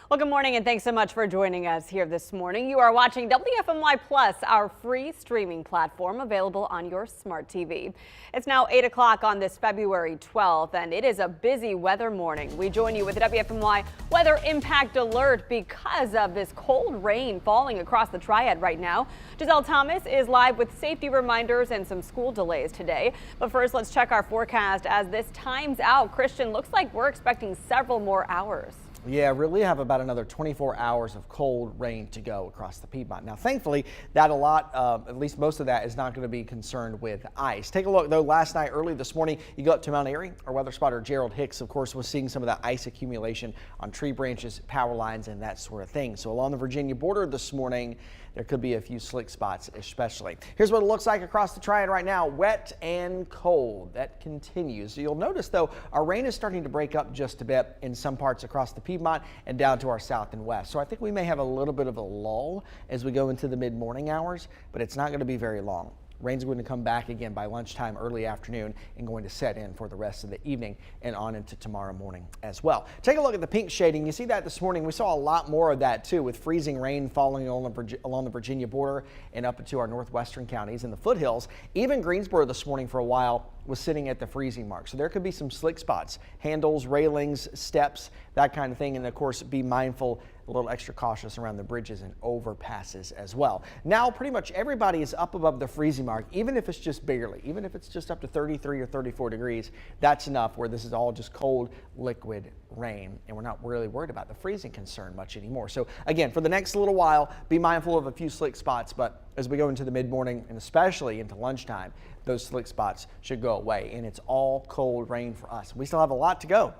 Well, good morning and thanks so much for joining us here this morning. You are watching WFMY Plus, our free streaming platform available on your smart TV. It's now 8 o'clock on this February 12th, and it is a busy weather morning. We join you with a WFMY weather impact alert because of this cold rain falling across the Triad right now. Giselle Thomas is live with safety reminders and some school delays today. But first, let's check our forecast as this times out. Christian, looks like we're expecting several more hours. Yeah, really have about another 24 hours of cold rain to go across the Piedmont. Now, thankfully, that at least most of that is not going to be concerned with ice. Take a look, though, last night, early this morning, you go up to Mount Airy. Our weather spotter, Gerald Hicks, of course, was seeing some of that ice accumulation on tree branches, power lines, and that sort of thing. So along the Virginia border this morning, there could be a few slick spots, especially. Here's what it looks like across the Triad right now. Wet and cold. That continues. You'll notice, though, our rain is starting to break up just a bit in some parts across the Piedmont and down to our south and west. So I think we may have a little bit of a lull as we go into the mid-morning hours, but it's not going to be very long. Rain's going to come back again by lunchtime, early afternoon, and going to set in for the rest of the evening and on into tomorrow morning as well. Take a look at the pink shading. You see that this morning. We saw a lot more of that too, with freezing rain falling along the Virginia border and up into our northwestern counties and the foothills. Even Greensboro this morning for a while was sitting at the freezing mark. So there could be some slick spots, handles, railings, steps, that kind of thing. And of course, be mindful, a little extra cautious around the bridges and overpasses as well. Now, pretty much everybody is up above the freezing mark, even if it's just barely, even if it's just up to 33 or 34 degrees, that's enough where this is all just cold, liquid rain. And we're not really worried about the freezing concern much anymore. So again, for the next little while, be mindful of a few slick spots, but as we go into the mid-morning and especially into lunchtime, those slick spots should go away, and it's all cold rain for us. We still have a lot to go.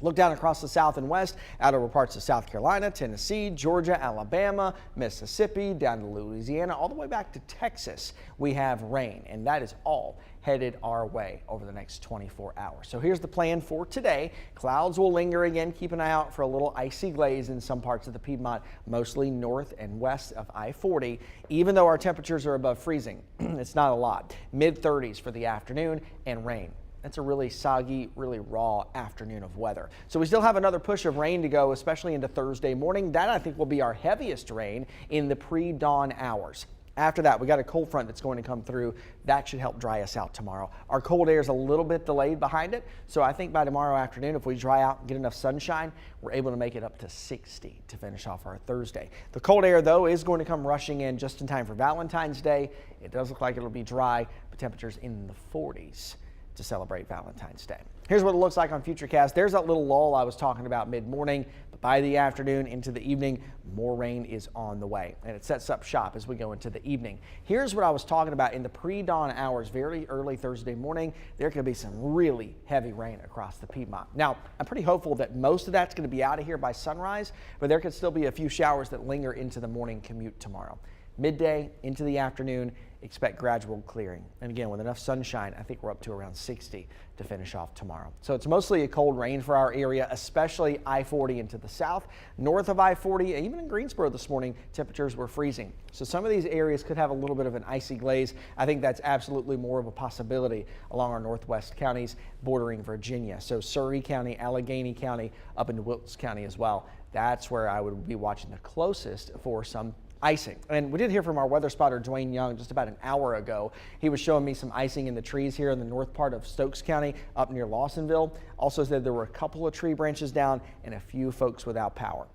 Look down across the south and west, out over parts of South Carolina, Tennessee, Georgia, Alabama, Mississippi, down to Louisiana, all the way back to Texas. We have rain, and that is all headed our way over the next 24 hours. So here's the plan for today. Clouds will linger again. Keep an eye out for a little icy glaze in some parts of the Piedmont, mostly north and west of I-40. Even though our temperatures are above freezing, it's not a lot. Mid-30s for the afternoon and rain. That's a really soggy, really raw afternoon of weather. So we still have another push of rain to go, especially into Thursday morning. That I think will be our heaviest rain in the pre-dawn hours. After that, we got a cold front that's going to come through. That should help dry us out tomorrow. Our cold air is a little bit delayed behind it. So I think by tomorrow afternoon, if we dry out and get enough sunshine, we're able to make it up to 60 to finish off our Thursday. The cold air, though, is going to come rushing in just in time for Valentine's Day. It does look like it'll be dry, but temperatures in the 40s to celebrate Valentine's Day. Here's what it looks like on Futurecast. There's that little lull I was talking about mid-morning, but by the afternoon into the evening, more rain is on the way, and it sets up shop as we go into the evening. Here's what I was talking about in the pre-dawn hours, very early Thursday morning. There could be some really heavy rain across the Piedmont. Now, I'm pretty hopeful that most of that's going to be out of here by sunrise, but there could still be a few showers that linger into the morning commute tomorrow. Midday into the afternoon, expect gradual clearing. And again, with enough sunshine, I think we're up to around 60 to finish off tomorrow. So it's mostly a cold rain for our area, especially I-40 into the south. North of I-40, even in Greensboro this morning, temperatures were freezing. So some of these areas could have a little bit of an icy glaze. I think that's absolutely more of a possibility along our northwest counties bordering Virginia. So Surry County, Allegheny County, up into Wilkes County as well. That's where I would be watching the closest for some icing. And we did hear from our weather spotter, Dwayne Young, just about an hour ago. He was showing me some icing in the trees here in the north part of Stokes County up near Lawsonville. Also said there were a couple of tree branches down and a few folks without power.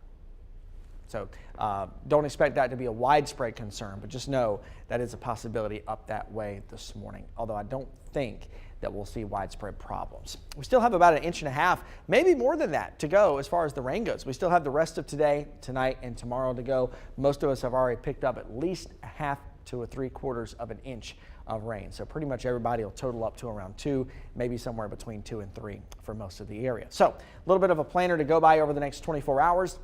So don't expect that to be a widespread concern, but just know that is a possibility up that way this morning, although I don't think that we'll see widespread problems. We still have about 1.5 inches, maybe more than that, to go as far as the rain goes. We still have the rest of today, tonight, and tomorrow to go. Most of us have already picked up at least 1/2 to 3/4 of an inch of rain. So pretty much everybody will total up to around 2, maybe somewhere between 2 and 3 for most of the area. So a little bit of a planner to go by over the next 24 hours.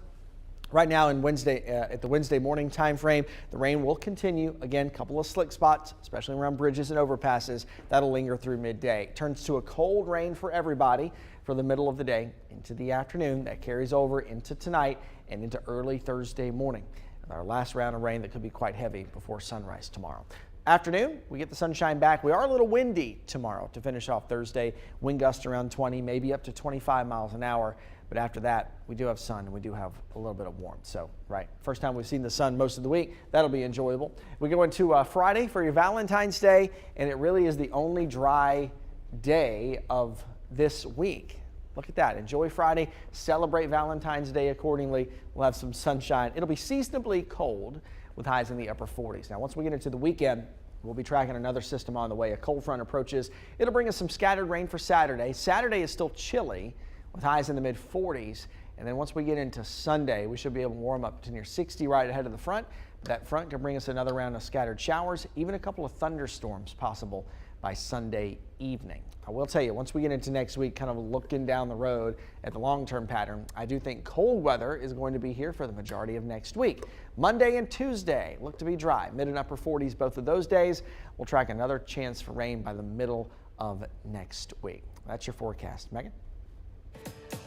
Right now in at the Wednesday morning time frame, the rain will continue. Again, a couple of slick spots, especially around bridges and overpasses. That'll linger through midday. Turns to a cold rain for everybody for the middle of the day into the afternoon. That carries over into tonight and into early Thursday morning. And our last round of rain that could be quite heavy before sunrise tomorrow. Afternoon, we get the sunshine back. We are a little windy tomorrow to finish off Thursday. Wind gusts around 20, maybe up to 25 miles an hour. But after that, we do have sun and we do have a little bit of warmth. So, right, first time we've seen the sun most of the week. That'll be enjoyable. We go into Friday for your Valentine's Day, and it really is the only dry day of this week. Look at that. Enjoy Friday. Celebrate Valentine's Day accordingly. We'll have some sunshine. It'll be seasonably cold with highs in the upper 40s. Now, once we get into the weekend, we'll be tracking another system on the way. A cold front approaches. It'll bring us some scattered rain for Saturday. Saturday is still chilly with highs in the mid 40s. And then once we get into Sunday, we should be able to warm up to near 60 right ahead of the front. That front can bring us another round of scattered showers, even a couple of thunderstorms possible by Sunday evening. I will tell you, once we get into next week, kind of looking down the road at the long-term pattern, I do think cold weather is going to be here for the majority of next week. Monday and Tuesday look to be dry, mid and upper 40s both of those days. We'll track another chance for rain by the middle of next week. That's your forecast. Megan?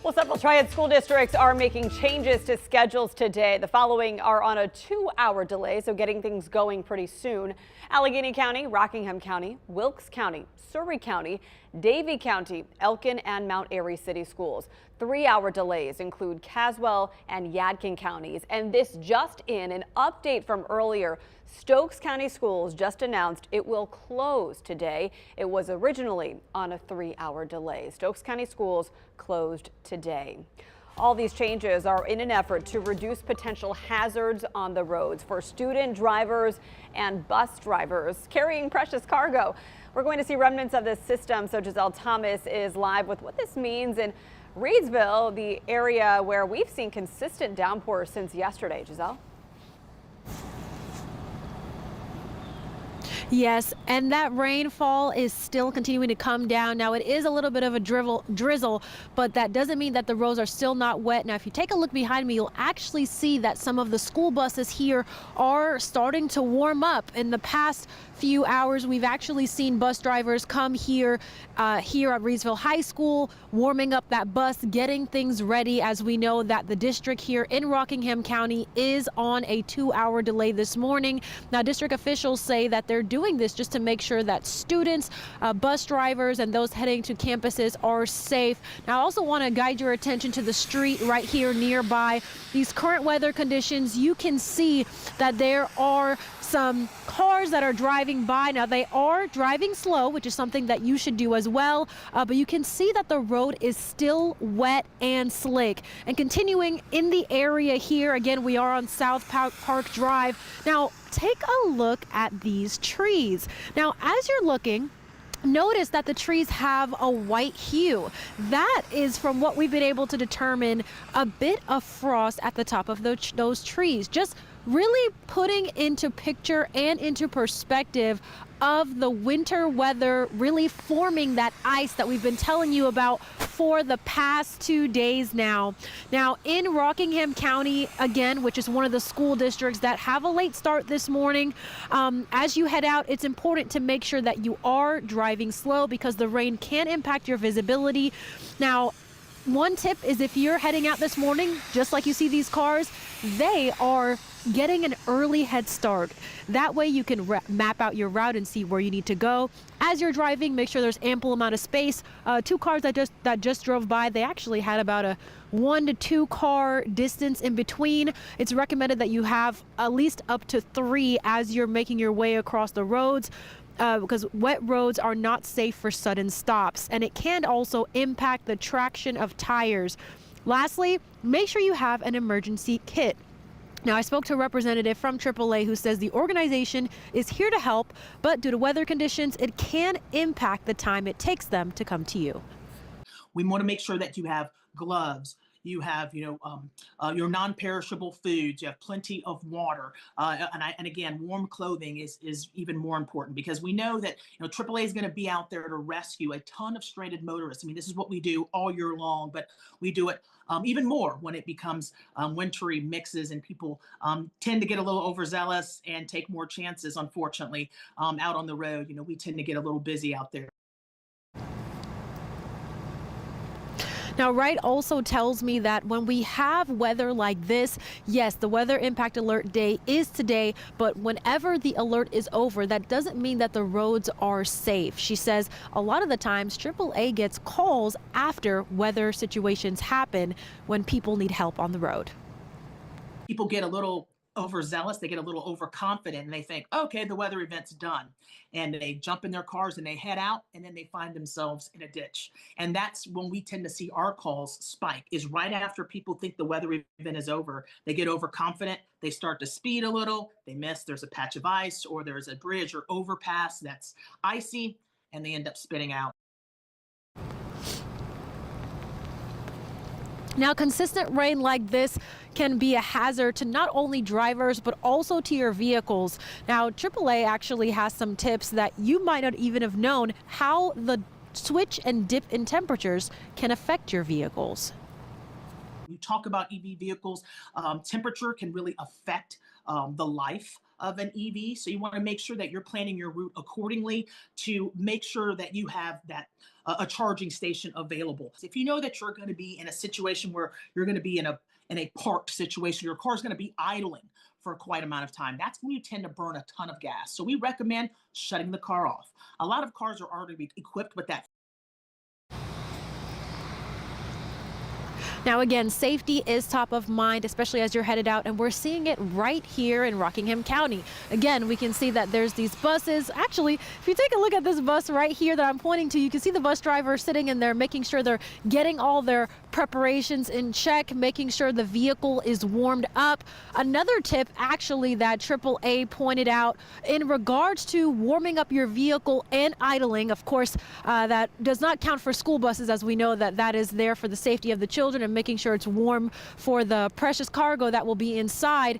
Well, several Triad school districts are making changes to schedules today. The following are on a 2-hour delay, so getting things going pretty soon. Allegheny County, Rockingham County, Wilkes County, Surrey County, Davie County, Elkin, and Mount Airy City Schools. 3-hour delays include Caswell and Yadkin counties. And this just in, an update from earlier. Stokes County Schools just announced it will close today. It was originally on a 3-hour delay. Stokes County Schools closed today. All these changes are in an effort to reduce potential hazards on the roads for student drivers and bus drivers carrying precious cargo. We're going to see remnants of this system, so Giselle Thomas is live with what this means in Reidsville, the area where we've seen consistent downpours since yesterday. Giselle? Yes, and that rainfall is still continuing to come down. Now, it is a little bit of a drizzle, but that doesn't mean that the roads are still not wet. Now, if you take a look behind me, you'll actually see that some of the school buses here are starting to warm up. In the past few hours, we've actually seen bus drivers come here at Reidsville High School, warming up that bus, getting things ready, as we know that the district here in Rockingham County is on a 2-hour delay this morning. Now, district officials say that they're doing this just to make sure that students, bus drivers, and those heading to campuses are safe. Now, I also want to guide your attention to the street right here nearby. These current weather conditions, you can see that there are some cars that are driving by. Now, they are driving slow, which is something that you should do as well, but you can see that the road is still wet and slick. And continuing in the area here, again, we are on South Park Drive. Now, take a look at these trees. Now, as you're looking, notice that the trees have a white hue. That is, from what we've been able to determine, a bit of frost at the top of those trees. Just really putting into picture and into perspective of the winter weather really forming that ice that we've been telling you about for the past 2 days now. Now, in Rockingham County, again, which is one of the school districts that have a late start this morning, as you head out, it's important to make sure that you are driving slow because the rain can impact your visibility. Now, one tip is if you're heading out this morning, just like you see these cars, they are getting an early head start. That way you can map out your route and see where you need to go. As you're driving, make sure there's ample amount of space. 2 cars that just drove by, they actually had about a 1 to 2 car distance in between. It's recommended that you have at least up to 3 as you're making your way across the roads. Because wet roads are not safe for sudden stops, and it can also impact the traction of tires. Lastly, make sure you have an emergency kit. Now, I spoke to a representative from AAA who says the organization is here to help, but due to weather conditions, it can impact the time it takes them to come to you. We want to make sure that you have gloves, you have, your non-perishable foods, you have plenty of water, and again, warm clothing is even more important because we know that AAA is going to be out there to rescue a ton of stranded motorists. I mean, this is what we do all year long, but we do it even more when it becomes wintry mixes and people tend to get a little overzealous and take more chances, unfortunately, out on the road. We tend to get a little busy out there. Now, Wright also tells me that when we have weather like this, yes, the weather impact alert day is today, but whenever the alert is over, that doesn't mean that the roads are safe. She says a lot of the times AAA gets calls after weather situations happen when people need help on the road. People get a little overzealous, they get a little overconfident, and they think, okay, the weather event's done. And they jump in their cars and they head out, and then they find themselves in a ditch. And that's when we tend to see our calls spike, is right after people think the weather event is over. They get overconfident, they start to speed a little, they miss, there's a patch of ice, or there's a bridge or overpass that's icy, and they end up spinning out. Now, consistent rain like this can be a hazard to not only drivers, but also to your vehicles. Now, AAA actually has some tips that you might not even have known how the switch and dip in temperatures can affect your vehicles. You talk about EV vehicles, temperature can really affect the life of an EV. So you want to make sure that you're planning your route accordingly to make sure that you have that a charging station available. If you know that you're going to be in a situation where you're going to be in a parked situation, your car's going to be idling for quite amount of time, that's when you tend to burn a ton of gas. So we recommend shutting the car off. A lot of cars are already equipped with that. Now, again, safety is top of mind, especially as you're headed out, and we're seeing it right here in Rockingham County. Again, we can see that there's these buses. Actually, if you take a look at this bus right here that I'm pointing to, you can see the bus driver sitting in there making sure they're getting all their preparations in check, making sure the vehicle is warmed up. Another tip, actually, that AAA pointed out in regards to warming up your vehicle and idling, of course, that does not count for school buses, as we know that is there for the safety of the children and making sure it's warm for the precious cargo that will be inside.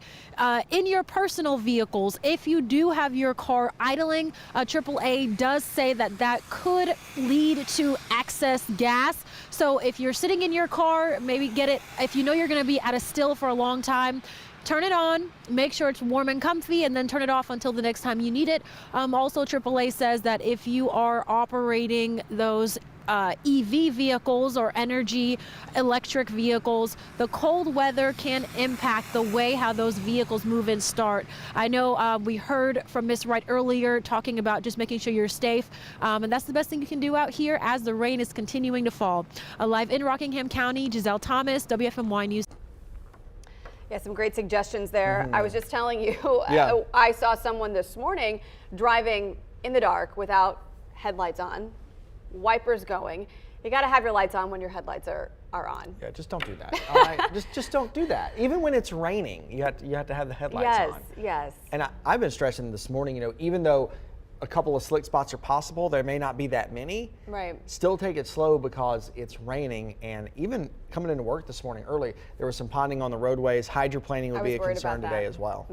In your personal vehicles, if you do have your car idling, AAA does say that that could lead to excess gas. So if you're sitting in your car, maybe get it, if you know you're going to be at a still for a long time, turn it on, make sure it's warm and comfy, and then turn it off until the next time you need it. Also, AAA says that if you are operating those EV vehicles or energy electric vehicles, the cold weather can impact the way how those vehicles move and start. I know we heard from Ms. Wright earlier talking about just making sure you're safe, and that's the best thing you can do out here as the rain is continuing to fall. Live in Rockingham County, Giselle Thomas, WFMY News. Yeah, some great suggestions there. I was just telling you, Yeah. I saw someone this morning driving in the dark without headlights on, wipers going. You got to have your lights on when your headlights are on. Yeah, just don't do that. All right, just don't do that. Even when it's raining, you have to have the headlights on. Yes. And I've been stressing this morning, even though a couple of slick spots are possible, there may not be that many. Right. Still take it slow because it's raining, and even coming into work this morning early, there was some ponding on the roadways. Hydroplaning will be a concern today as well.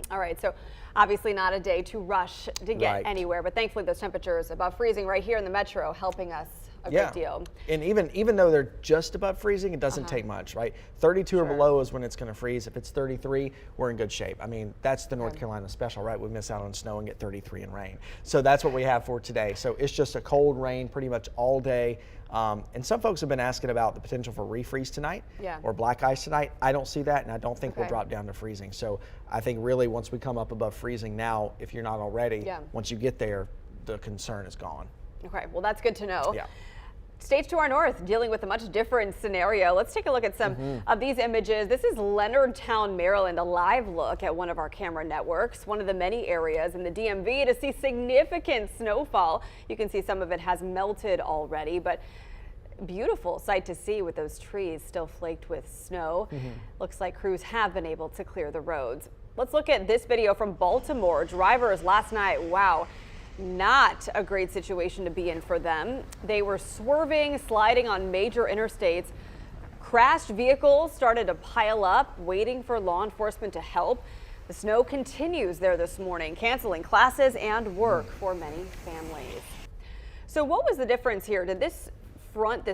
All right, so obviously not a day to rush to get anywhere, but thankfully those temperatures above freezing right here in the metro helping us a good deal. And even though they're just above freezing, it doesn't take much, right? 32 or below is when it's going to freeze. If it's 33, we're in good shape. I mean, that's the North Carolina special, right? We miss out on snow and get 33 and rain. So that's what we have for today. So it's just a cold rain pretty much all day. And some folks have been asking about the potential for refreeze tonight or black ice tonight. I don't see that, and I don't think we'll drop down to freezing. So I think really once we come up above freezing now, if you're not already, once you get there, the concern is gone. Okay, well, that's good to know. Yeah. States to our north dealing with a much different scenario. Let's take a look at some of these images. This is Leonardtown, Maryland, a live look at one of our camera networks, one of the many areas in the DMV to see significant snowfall. You can see some of it has melted already, but beautiful sight to see with those trees still flaked with snow. Looks like crews have been able to clear the roads. Let's look at this video from Baltimore. Drivers last night, wow. Not a great situation to be in for them. They were swerving, sliding on major interstates. Crashed vehicles started to pile up, waiting for law enforcement to help. The snow continues there this morning, canceling classes and work for many families. So what was the difference here? Did this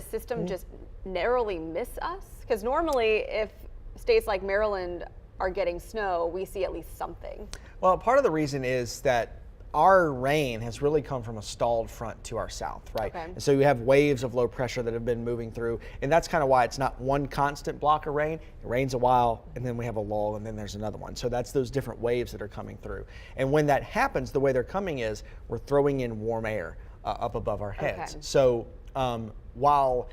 system just narrowly miss us? Because normally if states like Maryland are getting snow, we see at least something. Well, part of the reason is that our rain has really come from a stalled front to our south, right? Okay. And so you have waves of low pressure that have been moving through, and that's kind of why it's not one constant block of rain. It rains a while, and then we have a lull, and then there's another one. So that's those different waves that are coming through. And when that happens, the way they're coming is we're throwing in warm air up above our heads. Okay. So while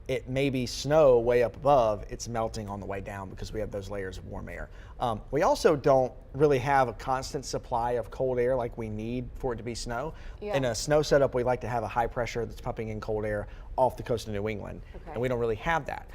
it may be snow way up above, it's melting on the way down because we have those layers of warm air. We also don't really have a constant supply of cold air like we need for it to be snow. Yeah. In a snow setup, we like to have a high pressure that's pumping in cold air off the coast of New England, Okay. and we don't really have that.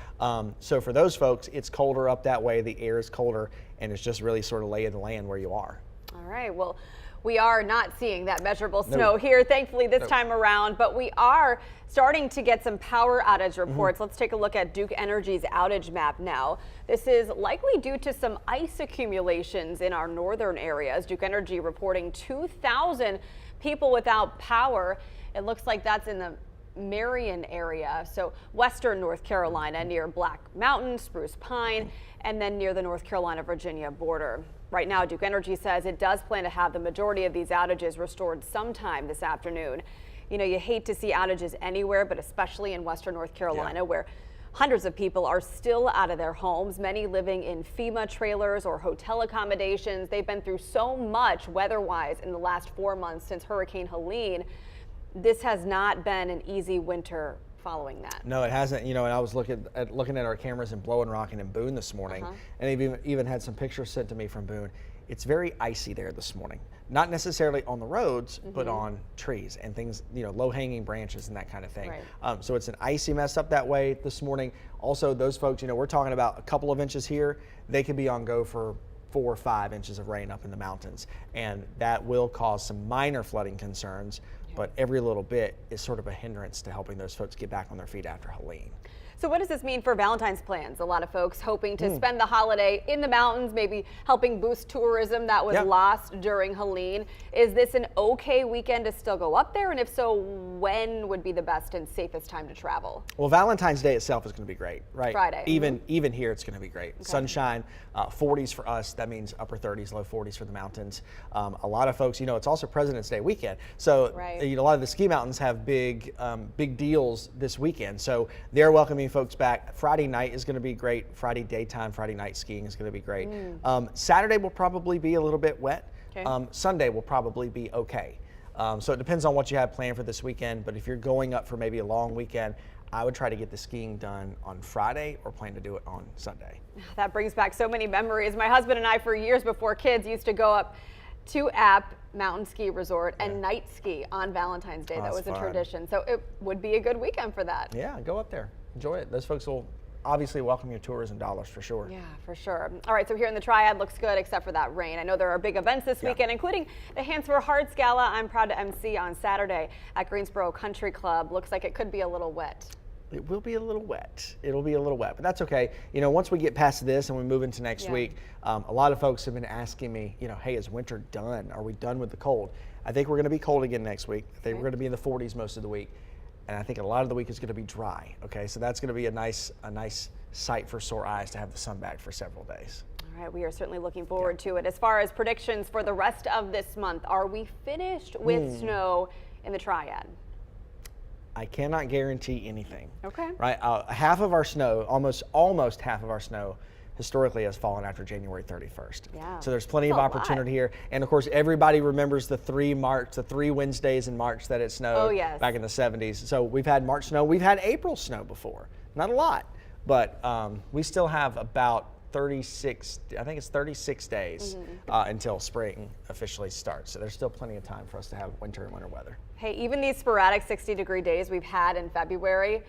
So for those folks, it's colder up that way, the air is colder, and it's just really sort of lay of the land where you are. All right, well, we are not seeing that measurable snow here, thankfully, this time around, but we are starting to get some power outage reports. Let's take a look at Duke Energy's outage map now. This is likely due to some ice accumulations in our northern areas. Duke Energy reporting 2,000 people without power. It looks like that's in the Marion area, so western North Carolina near Black Mountain, Spruce Pine, and then near the North Carolina-Virginia border. Right now, Duke Energy says it does plan to have the majority of these outages restored sometime this afternoon. You know, you hate to see outages anywhere, but especially in western North Carolina, where hundreds of people are still out of their homes, many living in FEMA trailers or hotel accommodations. They've been through so much weather-wise in the last 4 months since Hurricane Helene. This has not been an easy winter following that. No, it hasn't. You know, and I was looking at our cameras in Blowing Rock and in Boone this morning, and they've even had some pictures sent to me from Boone. It's very icy there this morning. Not necessarily on the roads, but on trees and things, you know, low-hanging branches and that kind of thing. Right. So it's an icy mess up that way this morning. Also, those folks, you know, we're talking about a couple of inches here. They could be on go for 4 or 5 inches of rain up in the mountains, and that will cause some minor flooding concerns. But every little bit is sort of a hindrance to helping those folks get back on their feet after Helene. So what does this mean for Valentine's plans? A lot of folks hoping to spend the holiday in the mountains, maybe helping boost tourism that was lost during Helene. Is this an okay weekend to still go up there? And if so, when would be the best and safest time to travel? Well, Valentine's Day itself is going to be great, right? Friday. Even here, it's going to be great. Sunshine, 40s for us. That means upper 30s, low 40s for the mountains. A lot of folks, you know, it's also President's Day weekend. So you know, a lot of the ski mountains have big deals this weekend. So they're welcoming folks back. Friday night is going to be great. Friday daytime, Friday night skiing is going to be great. Saturday will probably be a little bit wet. Sunday will probably be okay. So it depends on what you have planned for this weekend. But if you're going up for maybe a long weekend, I would try to get the skiing done on Friday or plan to do it on Sunday. That brings back so many memories. My husband and I, for years before kids, used to go up to App Mountain Ski Resort and night ski on Valentine's Day. That was a tradition. So it would be a good weekend for that. Yeah, go up there. Enjoy it. Those folks will obviously welcome your tourism dollars for sure. Yeah, for sure. All right, so here in the Triad looks good except for that rain. I know there are big events this weekend, including the Hands for Hearts Gala. I'm proud to MC on Saturday at Greensboro Country Club. Looks like it could be a little wet. It will be a little wet. It'll be a little wet, but that's okay. You know, once we get past this and we move into next week, a lot of folks have been asking me, you know, hey, is winter done? Are we done with the cold? I think we're going to be cold again next week. I think we're going to be in the 40s most of the week. And I think a lot of the week is going to be dry. Okay, so that's going to be a nice sight for sore eyes to have the sun back for several days. All right, we are certainly looking forward to it. As far as predictions for the rest of this month, are we finished with snow in the Triad? I cannot guarantee anything. Okay. Right, half of our snow, almost half of our snow, historically has fallen after January 31st. Yeah. So there's plenty of opportunity here. And of course, everybody remembers the 3 Wednesdays in March that it snowed back in the 70s. So we've had March snow. We've had April snow before. Not a lot, but we still have about 36 days until spring officially starts. So there's still plenty of time for us to have winter and winter weather. Hey, even these sporadic 60-degree days we've had in February,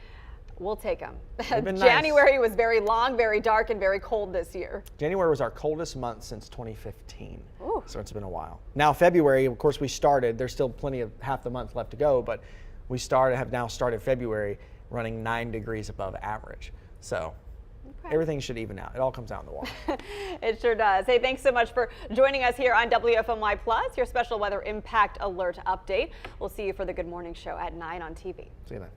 we'll take them. January was very long, very dark, and very cold this year. January was our coldest month since 2015. Ooh. So it's been a while. Now February, of course, we started. There's still plenty of half the month left to go, but we have now started February running 9 degrees above average. So everything should even out. It all comes out in the water. It sure does. Hey, thanks so much for joining us here on WFMY Plus, your special weather impact alert update. We'll see you for the Good Morning Show at 9 on TV. See you then.